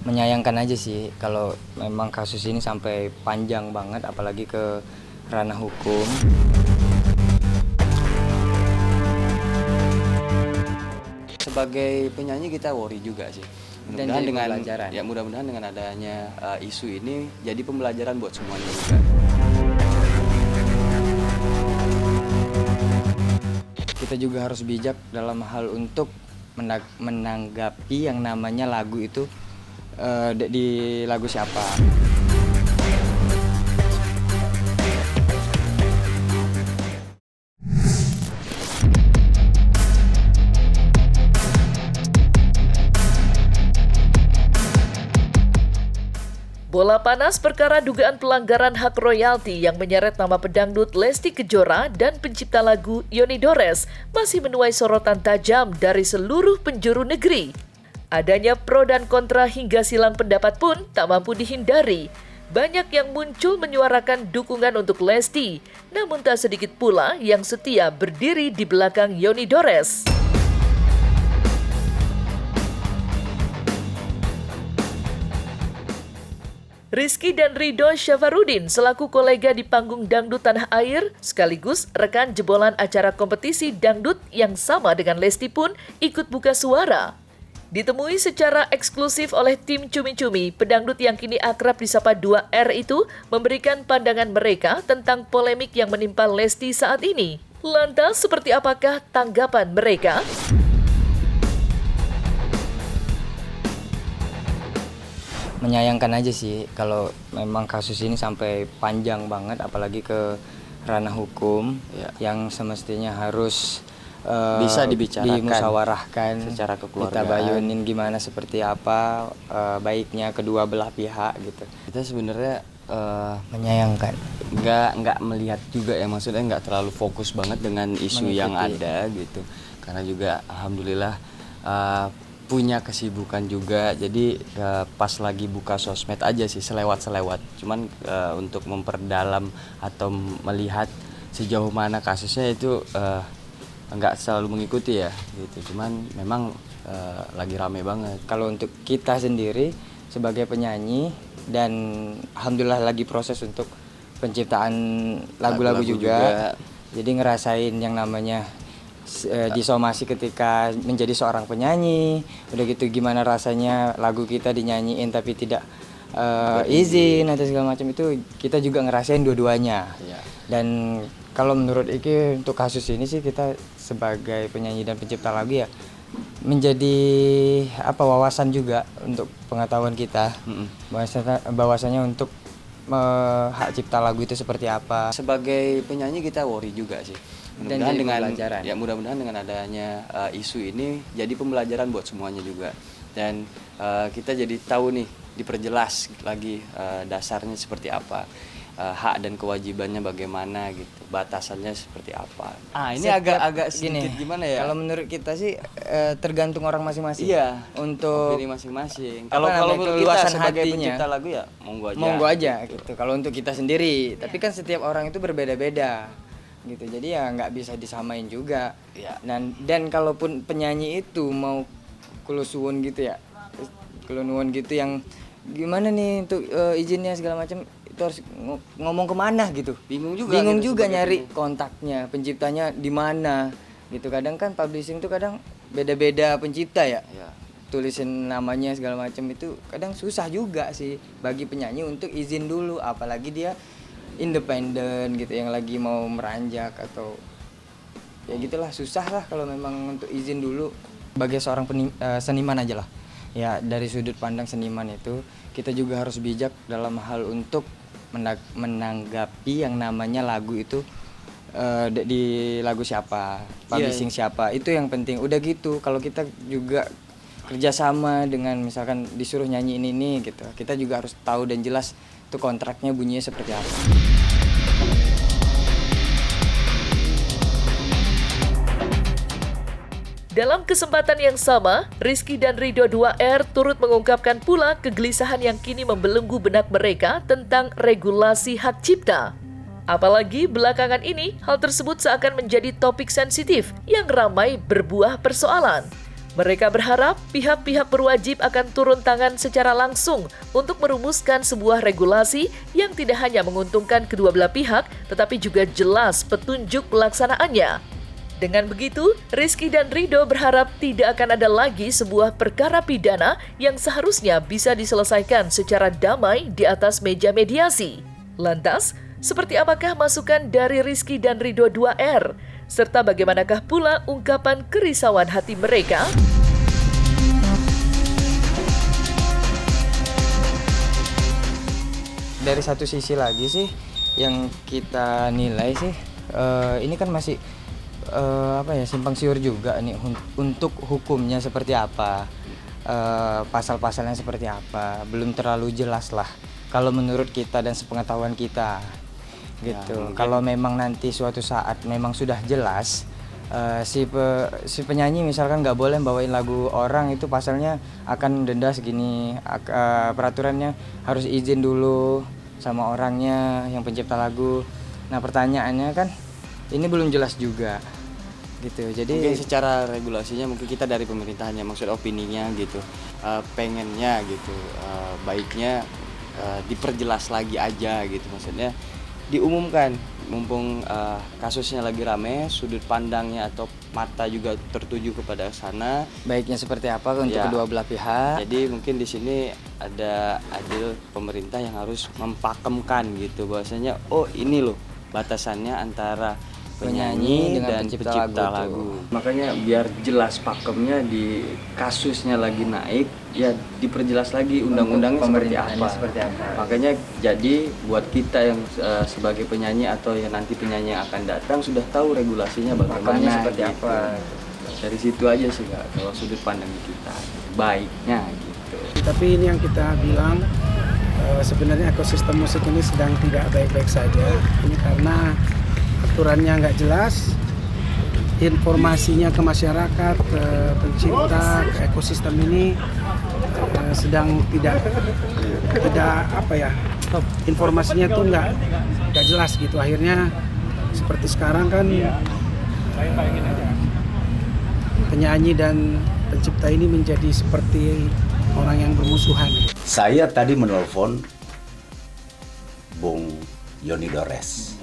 Menyayangkan aja sih kalau memang kasus ini sampai panjang banget, apalagi ke ranah hukum. Sebagai penyanyi kita worry juga sih. Dan Mudah-mudahan jadi dengan pembelajaran. mudah-mudahan dengan adanya isu ini jadi pembelajaran buat semuanya juga. Kita juga harus bijak dalam hal untuk menanggapi yang namanya lagu itu di lagu siapa. Bola panas perkara dugaan pelanggaran hak royalti yang menyeret nama pedangdut Lesti Kejora dan pencipta lagu Yoni Dores masih menuai sorotan tajam dari seluruh penjuru negeri. Adanya pro dan kontra hingga silang pendapat pun tak mampu dihindari. Banyak yang muncul menyuarakan dukungan untuk Lesti, namun tak sedikit pula yang setia berdiri di belakang Yoni Dores. Rizky dan Ridho Syafarudin selaku kolega di panggung dangdut tanah air sekaligus rekan jebolan acara kompetisi dangdut yang sama dengan Lesti pun ikut buka suara. Ditemui secara eksklusif oleh tim Cumi-Cumi, pedangdut yang kini akrab disapa 2R itu memberikan pandangan mereka tentang polemik yang menimpa Lesti saat ini. Lantas seperti apakah tanggapan mereka? Menyayangkan aja sih kalau memang kasus ini sampai panjang banget, apalagi ke ranah hukum yang semestinya harus Bisa dibicarakan dimusyawarahkan secara kita kekeluargaan. bayunin gimana seperti apa baiknya kedua belah pihak gitu. Kita sebenarnya Menyayangkan. nggak melihat juga ya, maksudnya nggak terlalu fokus banget dengan isu yang Mengikuti. ada gitu, karena juga alhamdulillah punya kesibukan juga, jadi pas lagi buka sosmed aja sih selewat cuman untuk memperdalam atau melihat sejauh mana kasusnya itu nggak selalu mengikuti ya gitu, cuman memang lagi rame banget. Kalau untuk kita sendiri sebagai penyanyi dan alhamdulillah lagi proses untuk penciptaan lagu-lagu Lagu-lagu juga. juga. Jadi ngerasain yang namanya disomasi ketika menjadi seorang penyanyi. Udah gitu gimana rasanya lagu kita dinyanyiin tapi tidak izin atau segala macam, itu kita juga ngerasain dua-duanya. Iya. Dan kalau menurut Iki untuk kasus ini sih kita sebagai penyanyi dan pencipta lagu ya menjadi wawasan juga untuk pengetahuan kita. Bahwasanya untuk hak cipta lagu itu seperti apa. Sebagai penyanyi kita worry juga sih. Dan Mudah-mudahan jadi dengan pembelajaran. mudah-mudahan dengan adanya isu ini jadi pembelajaran buat semuanya juga. Dan kita jadi tahu nih, diperjelas lagi dasarnya seperti apa. Hak dan kewajibannya bagaimana gitu. Batasannya seperti apa. Ini agak sedikit gimana ya? Kalau menurut kita sih tergantung orang masing-masing. Iya, Untuk opini masing-masing. apa Kalau namanya, menurut kita keluasan sebagai hatinya. pencipta lagu ya monggo aja gitu. Kalau untuk kita sendiri, tapi kan setiap orang itu berbeda-beda gitu. Jadi ya nggak bisa disamain juga. Iya. Dan kalaupun penyanyi itu mau kulusuwun gitu ya, kulunuwun gitu yang gimana nih untuk izinnya segala macam, itu harus ngomong kemana gitu. Bingung juga gitu sebagai nyari penyanyi. kontaknya, penciptanya di mana gitu. Kadang kan publishing tuh kadang beda-beda pencipta ya. Iya. Tulisin namanya segala macam itu kadang susah juga sih bagi penyanyi untuk izin dulu, apalagi dia independen gitu yang lagi mau meranjak atau ya gitulah, susah lah kalau memang untuk izin dulu. Sebagai seorang seniman aja lah ya, dari sudut pandang seniman itu kita juga harus bijak dalam hal untuk menanggapi yang namanya lagu itu di lagu siapa, publishing siapa, itu yang penting. Udah gitu kalau kita juga kerjasama dengan misalkan disuruh nyanyi ini gitu, kita juga harus tahu dan jelas itu kontraknya bunyinya seperti apa. Dalam kesempatan yang sama, Rizky dan Ridho 2R turut mengungkapkan pula kegelisahan yang kini membelenggu benak mereka tentang regulasi hak cipta. Apalagi belakangan ini, hal tersebut seakan menjadi topik sensitif yang ramai berbuah persoalan. Mereka berharap pihak-pihak berwajib akan turun tangan secara langsung untuk merumuskan sebuah regulasi yang tidak hanya menguntungkan kedua belah pihak, tetapi juga jelas petunjuk pelaksanaannya. Dengan begitu, Rizky dan Ridho berharap tidak akan ada lagi sebuah perkara pidana yang seharusnya bisa diselesaikan secara damai di atas meja mediasi. Lantas, seperti apakah masukan dari Rizky dan Ridho 2R? Serta bagaimanakah pula ungkapan kerisauan hati mereka? Dari satu sisi lagi sih, yang kita nilai sih, ini kan masih simpang siur juga nih untuk hukumnya seperti apa, pasal-pasalnya seperti apa, belum terlalu jelas lah kalau menurut kita dan sepengetahuan kita gitu. Kalau memang nanti suatu saat memang sudah jelas, si penyanyi misalkan nggak boleh bawain lagu orang, itu pasalnya akan denda segini, peraturannya harus izin dulu sama orangnya yang pencipta lagu. Nah pertanyaannya kan ini belum jelas juga gitu. Jadi mungkin secara regulasinya mungkin kita dari pemerintahannya, maksud opininya gitu, pengennya gitu, baiknya diperjelas lagi aja gitu, maksudnya diumumkan, mumpung kasusnya lagi rame, sudut pandangnya atau mata juga tertuju kepada sana. Baiknya seperti apa untuk kedua belah pihak. Jadi mungkin di sini ada adil pemerintah yang harus mempakemkan gitu, bahwasanya oh ini loh batasannya antara penyanyi dan pencipta lagu. Makanya biar jelas pakemnya di kasusnya lagi naik, ya diperjelas lagi undang-undangnya seperti apa. Makanya jadi buat kita yang sebagai penyanyi atau yang nanti penyanyi yang akan datang sudah tahu regulasinya bagaimana, seperti apa. Dari situ aja sih Kak, kalau sudut pandang kita baiknya gitu. Tapi ini yang kita bilang, sebenarnya ekosistem musik ini sedang tidak baik-baik saja. Ini karena aturannya nggak jelas, informasinya ke masyarakat, ke pencipta, ke ekosistem ini sedang tidak informasinya tuh nggak jelas gitu. Akhirnya seperti sekarang kan penyanyi dan pencipta ini menjadi seperti orang yang bermusuhan. Saya tadi menelpon Bung Yoni Dores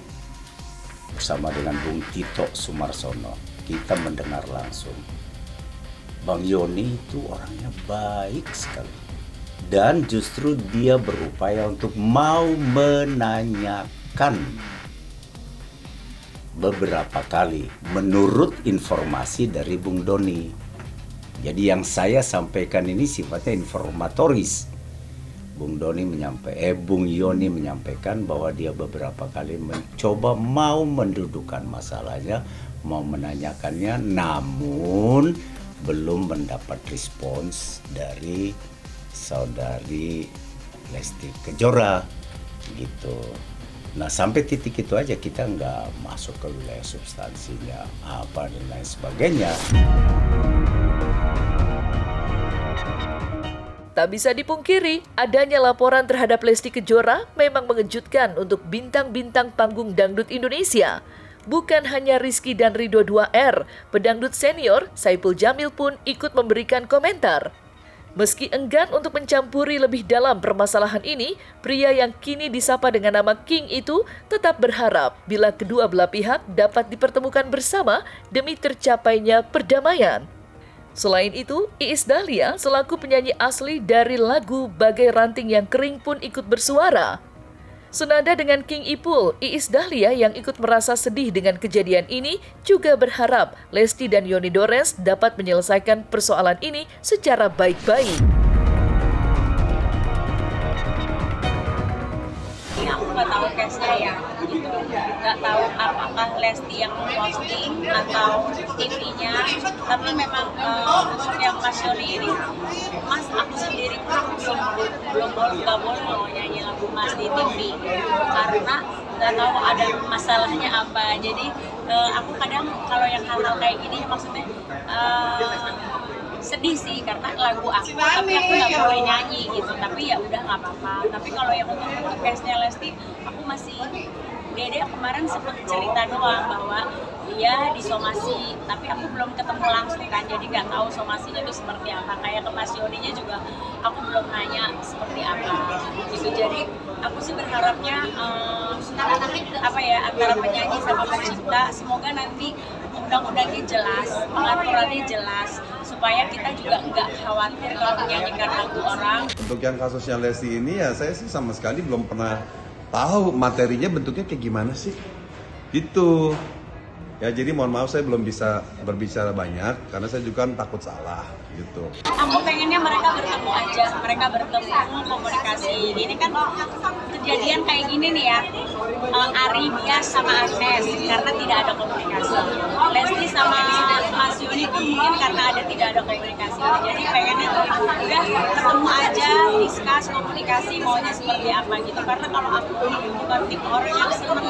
bersama dengan Bung Tito Sumarsono. Kita mendengar langsung. Bang Yoni itu orangnya baik sekali. Dan justru dia berupaya untuk mau menanyakan beberapa kali menurut informasi dari Bung Doni. Jadi yang saya sampaikan ini sifatnya informatoris. Bung Yoni menyampaikan bahwa dia beberapa kali mencoba mau mendudukkan masalahnya, mau menanyakannya, namun belum mendapat respons dari saudari Lesti Kejora gitu. Nah sampai titik itu aja, kita nggak masuk ke wilayah substansinya apa dan lain sebagainya. Tak bisa dipungkiri, adanya laporan terhadap Lesti Kejora memang mengejutkan untuk bintang-bintang panggung dangdut Indonesia. Bukan hanya Rizky dan Ridho 2R, pedangdut senior Saipul Jamil pun ikut memberikan komentar. Meski enggan untuk mencampuri lebih dalam permasalahan ini, pria yang kini disapa dengan nama King itu tetap berharap bila kedua belah pihak dapat dipertemukan bersama demi tercapainya perdamaian. Selain itu, Iis Dahlia selaku penyanyi asli dari lagu Bagai Ranting Yang Kering pun ikut bersuara. Senada dengan King Ipul, Iis Dahlia yang ikut merasa sedih dengan kejadian ini juga berharap Lesti dan Yoni Dores dapat menyelesaikan persoalan ini secara baik-baik. Aku nggak tahu case-nya ya, gitu. Nggak tahu apakah Lesti yang posting atau TV-nya, tapi memang untuk yang Mas Yoni ini, Mas aku sendiri pun nggak boleh loh nyanyi lagu Mas di TV karena nggak tahu ada masalahnya apa. Jadi aku kadang kalau yang hal-hal kayak gini maksudnya sedih sih karena lagu aku tapi aku nggak boleh nyanyi gitu, tapi ya udah nggak apa-apa. Tapi kalau yang untuk case-nya Lesti, aku masih Dede kemarin sempat cerita doang bahwa dia di somasi, tapi aku belum ketemu langsung kan, jadi nggak tahu somasinya itu seperti apa. Kayak ke Mas Yoninya juga aku belum nanya seperti apa gitu. Jadi aku sih berharapnya apa ya, antara penyanyi sama pencipta semoga nanti undang-undangnya jelas, pengaturannya jelas, supaya kita juga nggak khawatir kalau menyanyikan lagu orang. Untuk yang kasusnya Lesti ini ya saya sih sama sekali belum pernah tahu materinya bentuknya kayak gimana sih gitu ya. Jadi mohon maaf saya belum bisa berbicara banyak karena saya juga kan takut salah gitu. Aku pengennya mereka bertemu aja, mereka bertemu, komunikasi. Ini kan kejadian kayak gini nih ya, Ari Bias sama Agnes karena tidak ada komunikasi. Lesti sama Mas Yoni pun mungkin karena tidak ada komunikasi. Jadi pengennya tuh udah ketemu aja, discuss, komunikasi maunya seperti apa gitu. Karena kalau aku bukan tipe orang yang seneng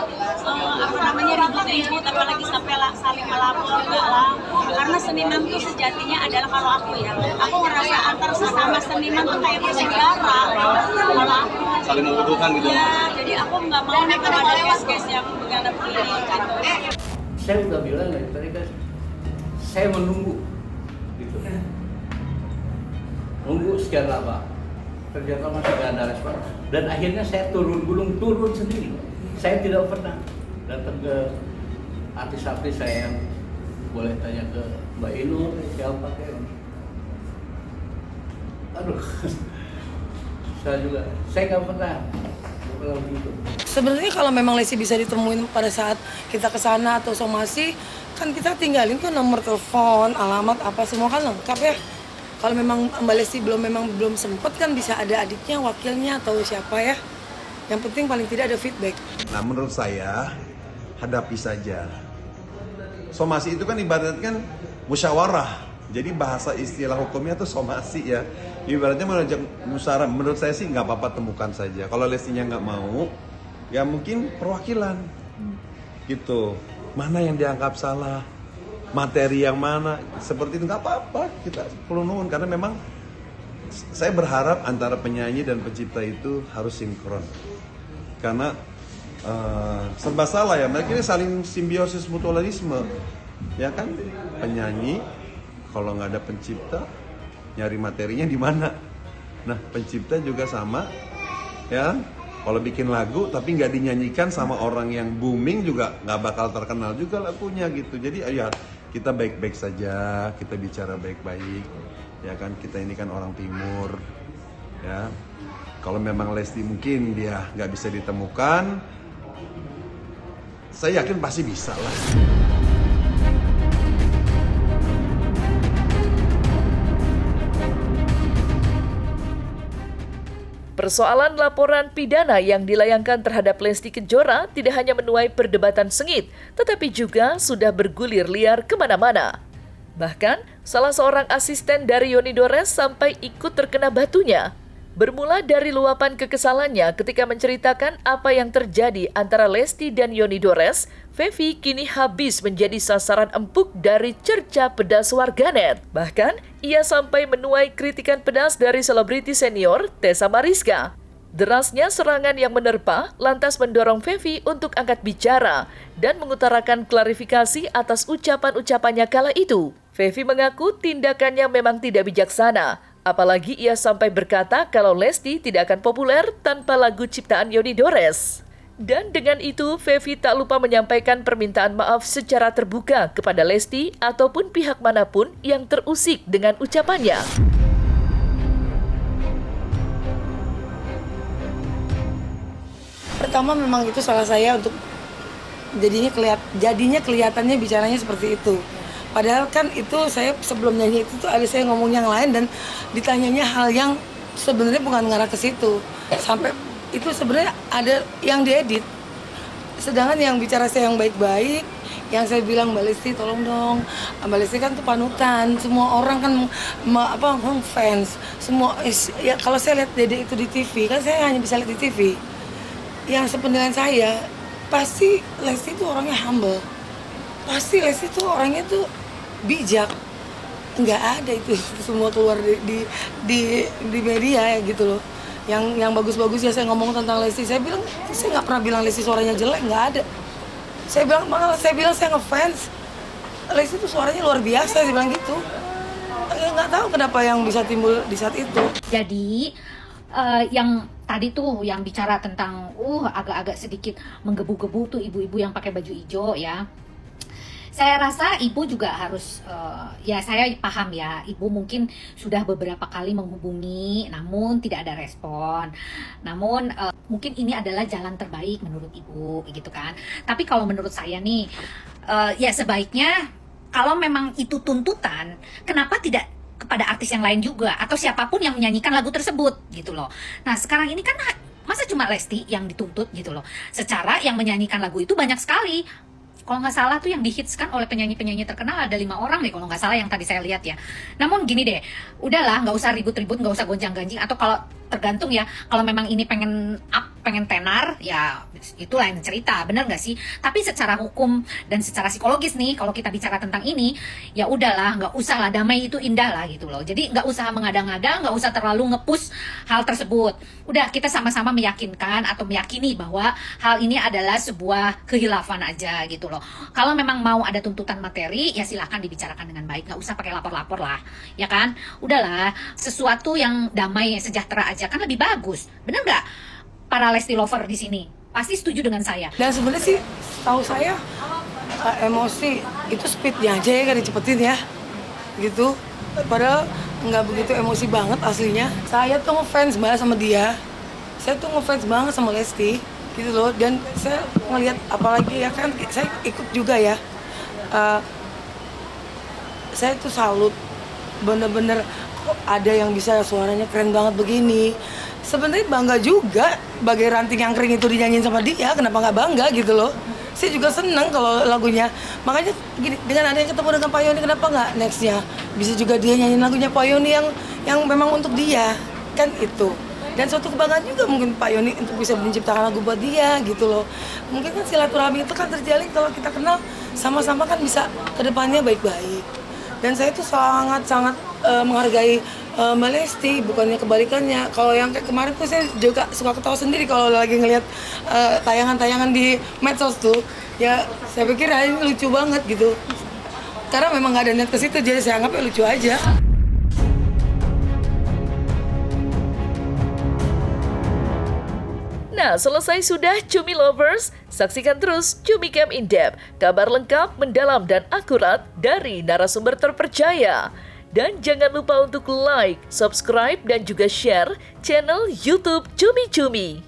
ribut-ribut, apalagi sampai saling melapor, enggak lah. Karena seniman tuh sejatinya adalah, kalau aku ya, aku ngerasa antar sesama seniman tuh kayak bersaudara. Kalau aku Saling membutuhkan gitu. ya, jadi aku nggak mau nih kalau ada case-case yang begana begini gitu. Saya udah bilang dari tadi kan, saya menunggu gitu, nunggu sekian lama, ternyata masih gak ada respon, dan akhirnya saya turun gunung, turun sendiri. Saya tidak pernah datang ke artis-artis saya yang boleh tanya ke Mbak Inul, siapa kayak, aduh, saya nggak pernah gitu. Sebenarnya kalau memang Lesti bisa ditemuin pada saat kita ke sana atau somasi, kan kita tinggalin tuh nomor telepon, alamat apa semua kan lengkap ya. Kalau memang Mbak Lesti belum sempet kan bisa ada adiknya, wakilnya atau siapa ya. Yang penting paling tidak ada feedback. Nah menurut saya hadapi saja. Somasi itu kan ibaratkan musyawarah. Jadi bahasa istilah hukumnya tuh somasi ya. Ibaratnya mengajak musyawarah. Menurut saya sih nggak apa-apa, temukan saja. Kalau Lestinya nggak mau, ya mungkin perwakilan gitu. Mana yang dianggap salah, materi yang mana, seperti itu nggak apa-apa. Kita perlu nuhun karena memang saya berharap antara penyanyi dan pencipta itu harus sinkron. Karena serba salah ya, mereka ini saling simbiosis mutualisme, ya kan? Penyanyi kalau nggak ada pencipta, nyari materinya di mana? Nah, pencipta juga sama, ya. Kalau bikin lagu tapi nggak dinyanyikan sama orang yang booming juga nggak bakal terkenal juga lagunya gitu. Jadi ya kita baik-baik saja, kita bicara baik-baik, ya kan? Kita ini kan orang timur, ya. Kalau memang Lesti mungkin dia nggak bisa ditemukan, saya yakin pasti bisa lah. Persoalan laporan pidana yang dilayangkan terhadap Lesti Kejora tidak hanya menuai perdebatan sengit, tetapi juga sudah bergulir liar kemana-mana. Bahkan, salah seorang asisten dari Yoni Dores sampai ikut terkena batunya. Bermula dari luapan kekesalannya ketika menceritakan apa yang terjadi antara Lesti dan Yoni Dores, Feby kini habis menjadi sasaran empuk dari cerca pedas warganet. Bahkan, ia sampai menuai kritikan pedas dari selebriti senior Tessa Mariska. Derasnya serangan yang menerpa lantas mendorong Feby untuk angkat bicara dan mengutarakan klarifikasi atas ucapan-ucapannya kala itu. Feby mengaku tindakannya memang tidak bijaksana. Apalagi ia sampai berkata kalau Lesti tidak akan populer tanpa lagu ciptaan Yoni Dores. Dan dengan itu, Feby tak lupa menyampaikan permintaan maaf secara terbuka kepada Lesti ataupun pihak manapun yang terusik dengan ucapannya. Pertama memang itu salah saya untuk jadinya kelihatannya bicaranya seperti itu. Padahal kan itu saya sebelum nyanyi itu tuh ada saya ngomong yang lain dan ditanyanya hal yang sebenarnya bukan ngarah ke situ. Sampai itu sebenarnya ada yang diedit. Sedangkan yang bicara saya yang baik-baik, yang saya bilang Mbak Lesti tolong dong. Mbak Lesti kan tuh panutan, semua orang kan fans. Semua ya kalau saya lihat Dede itu di TV, kan saya hanya bisa lihat di TV. Yang sepenilaian saya, pasti Lesti itu orangnya humble. Pasti Lesti itu orangnya tuh bijak. Nggak ada itu semua keluar di media ya gitu loh. Yang bagus-bagus ya saya ngomong tentang Lesti. Saya bilang saya nggak pernah bilang Lesti suaranya jelek, nggak ada. Saya bilang saya ngefans. Lesti itu suaranya luar biasa, dia bilang gitu. Nggak tahu kenapa yang bisa timbul di saat itu. Jadi yang tadi tuh yang bicara tentang agak-agak sedikit menggebu-gebu tuh ibu-ibu yang pakai baju hijau ya. Saya rasa ibu juga harus, ya saya paham ya, ibu mungkin sudah beberapa kali menghubungi namun tidak ada respon. Namun mungkin ini adalah jalan terbaik menurut ibu gitu kan. Tapi kalau menurut saya nih, ya sebaiknya kalau memang itu tuntutan, kenapa tidak kepada artis yang lain juga atau siapapun yang menyanyikan lagu tersebut gitu loh. Nah sekarang ini kan masa cuma Lesti yang dituntut gitu loh. Secara yang menyanyikan lagu itu banyak sekali. Kalau nggak salah tuh yang dihitskan oleh penyanyi-penyanyi terkenal ada 5 orang deh kalau nggak salah yang tadi saya lihat ya. Namun gini deh, udahlah nggak usah ribut-ribut, nggak usah gonjang-ganjing, atau kalau tergantung ya, kalau memang ini pengen tenar ya itu lain cerita, bener nggak sih? Tapi secara hukum dan secara psikologis nih, kalau kita bicara tentang ini, ya udahlah nggak usah lah, damai itu indah lah gitu loh. Jadi nggak usah mengada-ngada, nggak usah terlalu nge-push hal tersebut. Udah kita sama-sama meyakinkan atau meyakini bahwa hal ini adalah sebuah khilafan aja gitu loh. Kalau memang mau ada tuntutan materi, ya silahkan dibicarakan dengan baik, nggak usah pakai lapor-lapor lah, ya kan? Udahlah, sesuatu yang damai, sejahtera aja kan lebih bagus, bener nggak? Para Lesti lover di sini pasti setuju dengan saya. Dan sebenarnya sih, tahu saya emosi itu speednya aja ya kan dicepetin ya, gitu. Padahal nggak begitu emosi banget aslinya. Saya tuh ngefans banget sama dia, saya tuh ngefans banget sama Lesti. Gitu loh, dan saya ngelihat apalagi ya kan saya ikut juga ya, saya tuh salut bener-bener kok ada yang bisa suaranya keren banget begini. Sebenarnya bangga juga bagai ranting yang kering itu dinyanyiin sama dia, kenapa nggak bangga gitu loh. Saya juga seneng kalau lagunya, makanya gini, dengan ada yang ketemu dengan Pak Yoni, kenapa nggak nextnya bisa juga dia nyanyiin lagunya Pak Yoni yang memang untuk dia, kan itu. Dan suatu kebanggaan juga mungkin Pak Yoni untuk bisa menciptakan lagu buat dia gitu loh. Mungkin kan silaturahmi itu kan terjalin kalau kita kenal sama-sama kan bisa ke depannya baik-baik. Dan saya tuh sangat-sangat menghargai Mbak Lesti, bukannya kebalikannya. Kalau yang kayak kemarin tuh saya juga suka ketawa sendiri kalau lagi ngelihat tayangan-tayangan di medsos tuh. Ya saya pikir ini lucu banget gitu. Karena memang gak ada niat ke situ, jadi saya anggapnya lucu aja. Nah, selesai sudah Cumi Lovers? Saksikan terus Cumi Camp In Depth, kabar lengkap, mendalam, dan akurat dari narasumber terpercaya. Dan jangan lupa untuk like, subscribe, dan juga share channel YouTube Cumi Cumi.